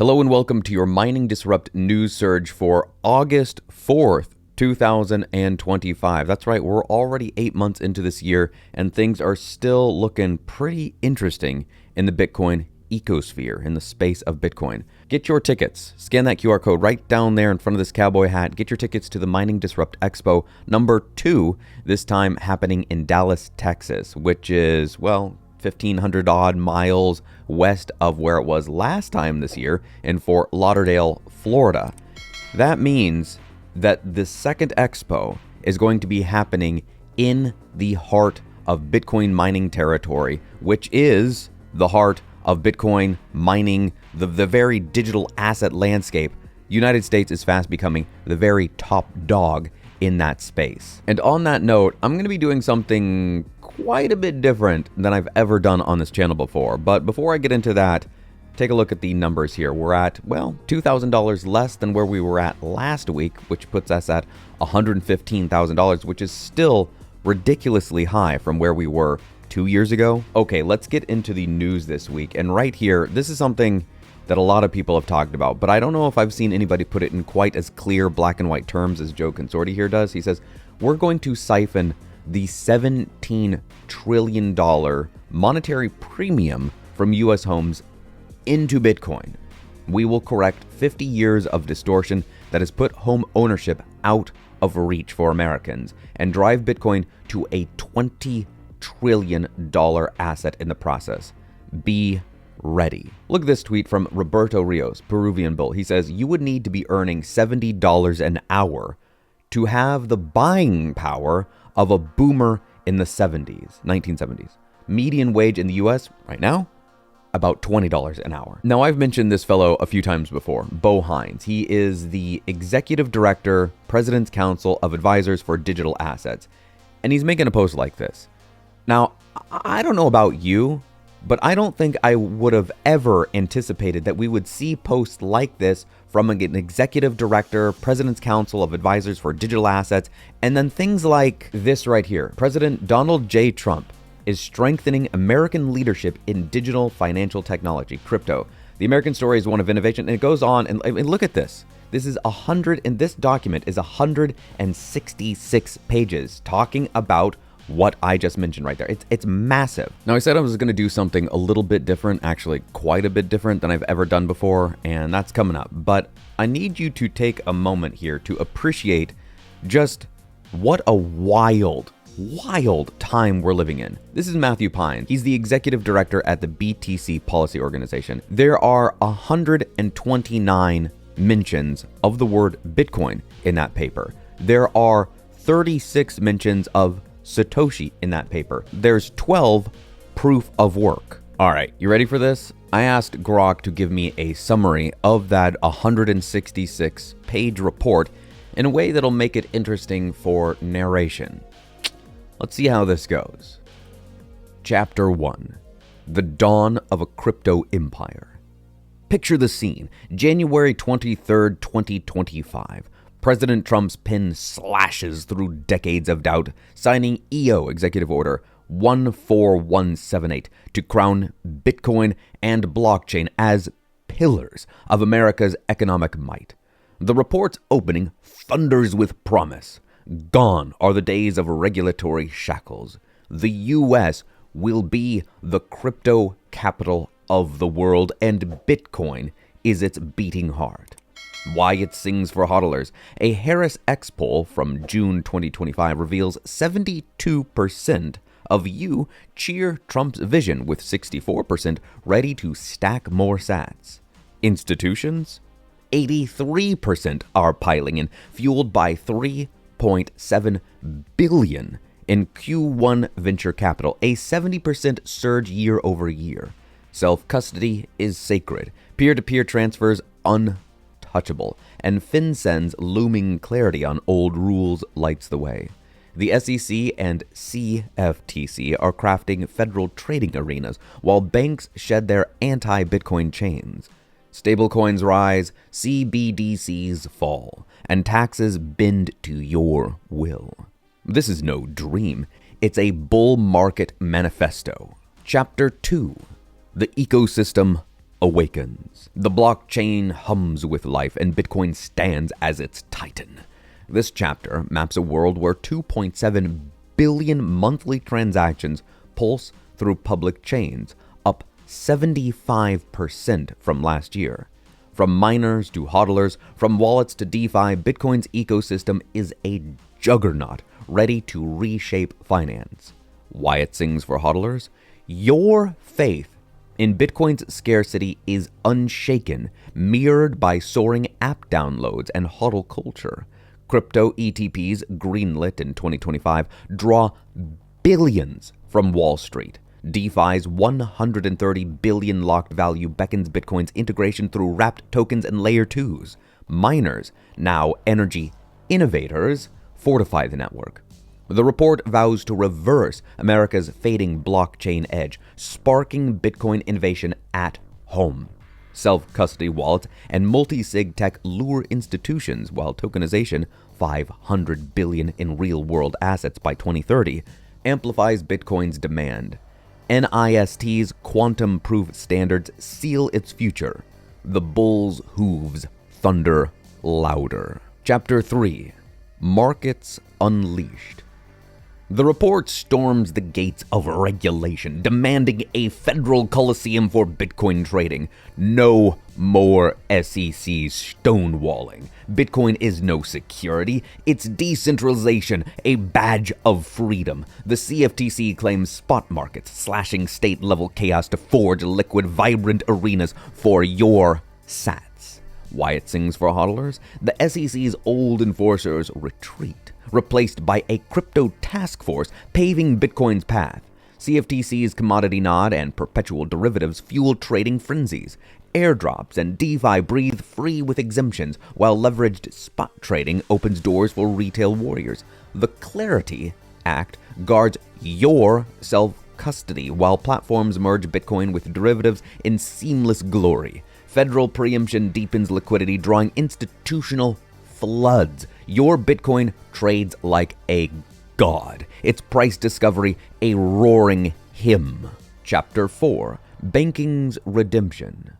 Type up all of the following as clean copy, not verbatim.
Hello and welcome to your Mining Disrupt news surge for August 4th, 2025. That's right, we're already 8 months into this year and things are still looking pretty interesting in the Bitcoin ecosphere, in the space of Bitcoin. Get your tickets. Scan that QR code right down there in front of this cowboy hat. Get your tickets to the Mining Disrupt Expo number 2, this time happening in Dallas, Texas, which is, well, 1,500 odd miles west of where it was last time this year in Fort Lauderdale, Florida. That means that the second expo is going to be happening in the heart of Bitcoin mining territory, which is the heart of Bitcoin mining, the very digital asset landscape. United States is fast becoming the very top dog in that space. And on that note, I'm going to be doing something quite a bit different than I've ever done on this channel before. But before I get into that, take a look at the numbers here. We're at, well, $2,000 less than where we were at last week, which puts us at $115,000, which is still ridiculously high from where we were 2 years ago. Okay, let's get into the news this week. And right here, this is something that a lot of people have talked about, but I don't know if I've seen anybody put it in quite as clear black and white terms as Joe Consorti here does. He says, we're going to siphon the $17 trillion monetary premium from U.S. homes into Bitcoin. We will correct 50 years of distortion that has put home ownership out of reach for Americans and drive Bitcoin to a $20 trillion asset in the process. Be ready. Look at this tweet from Roberto Rios, Peruvian bull. He says, you would need to be earning $70 an hour to have the buying power of a boomer in the 1970s. Median wage in the US right now, about $20 an hour. Now, I've mentioned this fellow a few times before, Bo Hines. He is the Executive Director, President's Council of Advisors for Digital Assets. And he's making a post like this. Now, I don't know about you, but I don't think I would have ever anticipated that we would see posts like this from an executive director, President's Council of Advisors for Digital Assets, and then things like this right here. President Donald J. Trump is strengthening American leadership in digital financial technology, crypto. The American story is one of innovation, and it goes on, and look at this. This is this document is 166 pages talking about what I just mentioned right there. It's massive. Now, I said I was going to do something a little bit different, actually quite a bit different than I've ever done before, and that's coming up. But I need you to take a moment here to appreciate just what a wild time we're living in. This is Matthew Pine. He's the executive director at the BTC Policy Organization. There are 129 mentions of the word Bitcoin in that paper. There are 36 mentions of Satoshi in that paper. There's 12 proof of work. All right, you ready for this? I asked Grok to give me a summary of that 166 page report in a way that'll make it interesting for narration. Let's see how this goes. Chapter 1. The Dawn of a Crypto Empire. Picture the scene. January 23rd, 2025. President Trump's pen slashes through decades of doubt, signing EO Executive Order 14178 to crown Bitcoin and blockchain as pillars of America's economic might. The report's opening thunders with promise. Gone are the days of regulatory shackles. The U.S. will be the crypto capital of the world, and Bitcoin is its beating heart. Why it sings for hodlers. A Harris X poll from June 2025 reveals 72% of you cheer Trump's vision, with 64% ready to stack more sats. Institutions? 83% are piling in, fueled by $3.7 billion in Q1 venture capital, a 70% surge year over year. Self-custody is sacred. Peer-to-peer transfers untouchable, and FinCEN's looming clarity on old rules lights the way. The SEC and CFTC are crafting federal trading arenas, while banks shed their anti-Bitcoin chains. Stablecoins rise, CBDCs fall, and taxes bend to your will. This is no dream. It's a bull market manifesto. Chapter 2. The ecosystem awakens. The blockchain hums with life, and Bitcoin stands as its titan. This chapter maps a world where 2.7 billion monthly transactions pulse through public chains, up 75% from last year. From miners to hodlers, from wallets to DeFi, Bitcoin's ecosystem is a juggernaut ready to reshape finance. Why it sings for hodlers? Your faith in Bitcoin's scarcity is unshaken, mirrored by soaring app downloads and hodl culture. Crypto ETPs, greenlit in 2025, draw billions from Wall Street. DeFi's 130 billion locked value beckons Bitcoin's integration through wrapped tokens and layer 2s. Miners, now energy innovators, fortify the network. The report vows to reverse America's fading blockchain edge, sparking Bitcoin innovation at home. Self-custody wallets and multi-sig tech lure institutions, while tokenization, $500 billion in real-world assets by 2030, amplifies Bitcoin's demand. NIST's quantum-proof standards seal its future. The bull's hooves thunder louder. Chapter 3. Markets Unleashed. The report storms the gates of regulation, demanding a federal coliseum for Bitcoin trading. No more SEC stonewalling. Bitcoin is no security. It's decentralization, a badge of freedom. The CFTC claims spot markets, slashing state-level chaos to forge liquid, vibrant arenas for your sats. Why it sings for hodlers? The SEC's old enforcers retreat, replaced by a crypto task force paving Bitcoin's path. CFTC's commodity nod and perpetual derivatives fuel trading frenzies. Airdrops and DeFi breathe free with exemptions, while leveraged spot trading opens doors for retail warriors. The Clarity Act guards your self-custody, while platforms merge Bitcoin with derivatives in seamless glory. Federal preemption deepens liquidity, drawing institutional floods. Your Bitcoin trades like a god. Its price discovery a roaring hymn. Chapter 4. Banking's Redemption.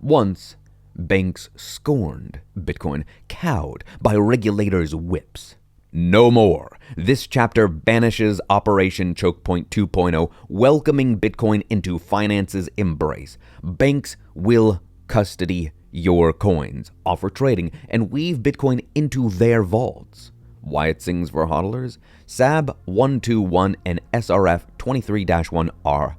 Once, banks scorned Bitcoin, cowed by regulators' whips. No more. This chapter banishes Operation Chokepoint 2.0, welcoming Bitcoin into finance's embrace. Banks will custody your coins, offer trading, and weave Bitcoin into their vaults. Why it sings for hodlers? SAB 121 and SRF 23-1 are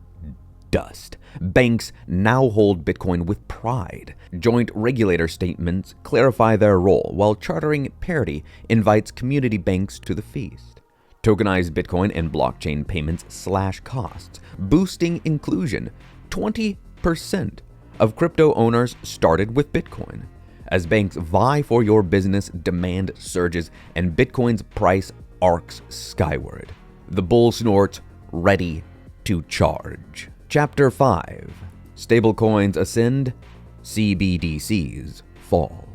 dust. Banks now hold Bitcoin with pride. Joint regulator statements clarify their role, while chartering parity invites community banks to the feast. Tokenized Bitcoin and blockchain payments slash costs, boosting inclusion. 20% of crypto owners started with Bitcoin. As banks vie for your business, demand surges, and Bitcoin's price arcs skyward. The bull snorts, ready to charge. Chapter 5. Stablecoins ascend, CBDCs fall.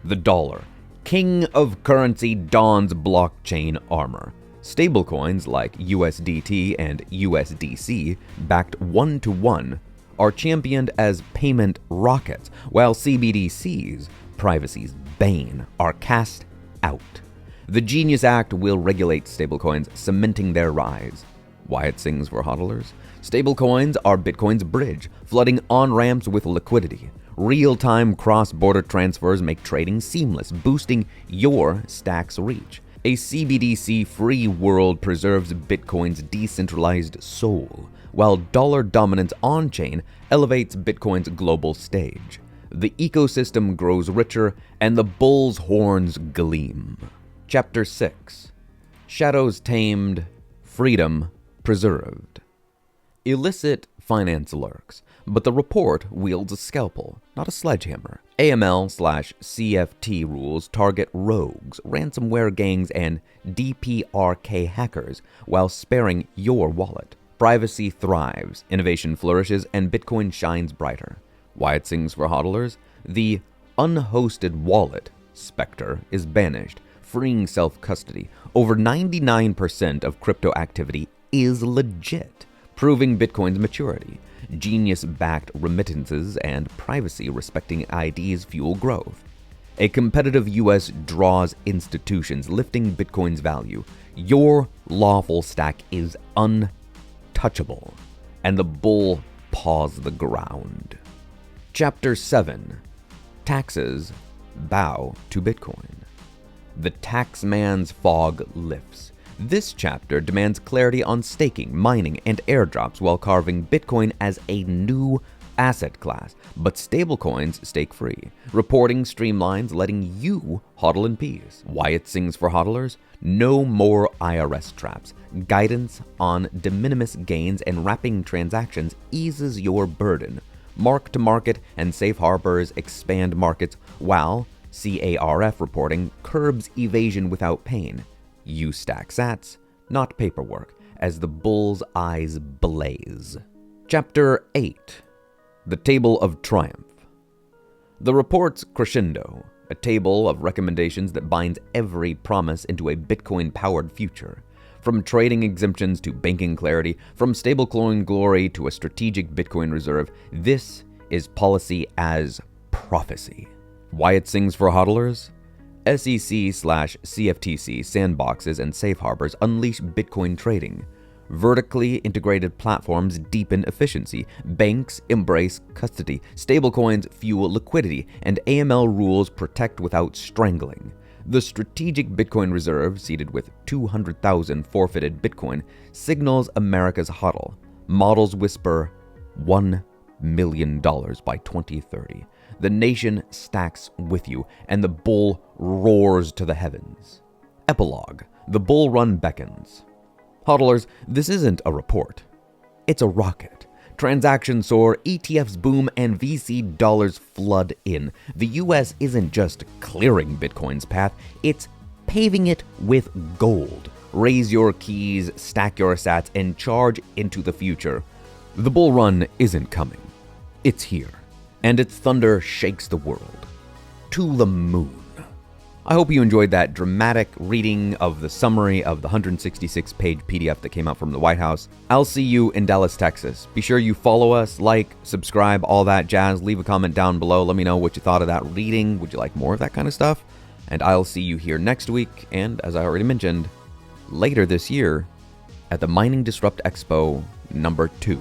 The dollar, king of currency, dons blockchain armor. Stablecoins like USDT and USDC, backed 1-to-1, are championed as payment rockets, while CBDCs, privacy's bane, are cast out. The Genius Act will regulate stablecoins, cementing their rise. Why it sings for hodlers? Stablecoins are Bitcoin's bridge, flooding on-ramps with liquidity. Real-time cross-border transfers make trading seamless, boosting your stack's reach. A CBDC-free world preserves Bitcoin's decentralized soul, while dollar dominance on-chain elevates Bitcoin's global stage. The ecosystem grows richer, and the bull's horns gleam. Chapter 6. Shadows tamed, freedom preserved. Illicit finance lurks, but the report wields a scalpel, not a sledgehammer. AML/CFT rules target rogues, ransomware gangs, and DPRK hackers, while sparing your wallet. Privacy thrives, innovation flourishes, and Bitcoin shines brighter. Why it sings for hodlers? The unhosted wallet specter is banished, freeing self-custody. Over 99% of crypto activity is legit. proving Bitcoin's maturity. Genius-backed remittances and privacy-respecting IDs fuel growth. A competitive U.S. draws institutions, lifting Bitcoin's value. Your lawful stack is untouchable, and the bull paws the ground. Chapter 7. Taxes bow to Bitcoin. The taxman's fog lifts. This chapter demands clarity on staking, mining, and airdrops while carving Bitcoin as a new asset class, but stablecoins stake free. Reporting streamlines, letting you hodl in peace. Why it sings for hodlers? No more IRS traps. Guidance on de minimis gains and wrapping transactions eases your burden. Mark to market and safe harbors expand markets, while CARF reporting curbs evasion without pain. You stack sats, not paperwork, as the bull's eyes blaze. Chapter 8. The Table of Triumph. The report's crescendo, a table of recommendations that binds every promise into a Bitcoin-powered future. From trading exemptions to banking clarity, from stablecoin glory to a strategic Bitcoin reserve, this is policy as prophecy. Why it sings for hodlers? SEC/CFTC sandboxes and safe harbors unleash Bitcoin trading. Vertically integrated platforms deepen efficiency. Banks embrace custody. Stablecoins fuel liquidity, and AML rules protect without strangling. The strategic Bitcoin reserve, seated with 200,000 forfeited Bitcoin, signals America's hodl. Models whisper $1 million by 2030. The nation stacks with you, and the bull roars to the heavens. Epilogue. The bull run beckons. Hodlers, this isn't a report. It's a rocket. Transactions soar, ETFs boom, and VC dollars flood in. The US isn't just clearing Bitcoin's path, it's paving it with gold. Raise your keys, stack your sats, and charge into the future. The bull run isn't coming. It's here. And its thunder shakes the world. To the moon. I hope you enjoyed that dramatic reading of the summary of the 166-page PDF that came out from the White House. I'll see you in Dallas, Texas. Be sure you follow us, like, subscribe, all that jazz. Leave a comment down below. Let me know what you thought of that reading. Would you like more of that kind of stuff? And I'll see you here next week, and as I already mentioned, later this year at the Mining Disrupt Expo #2.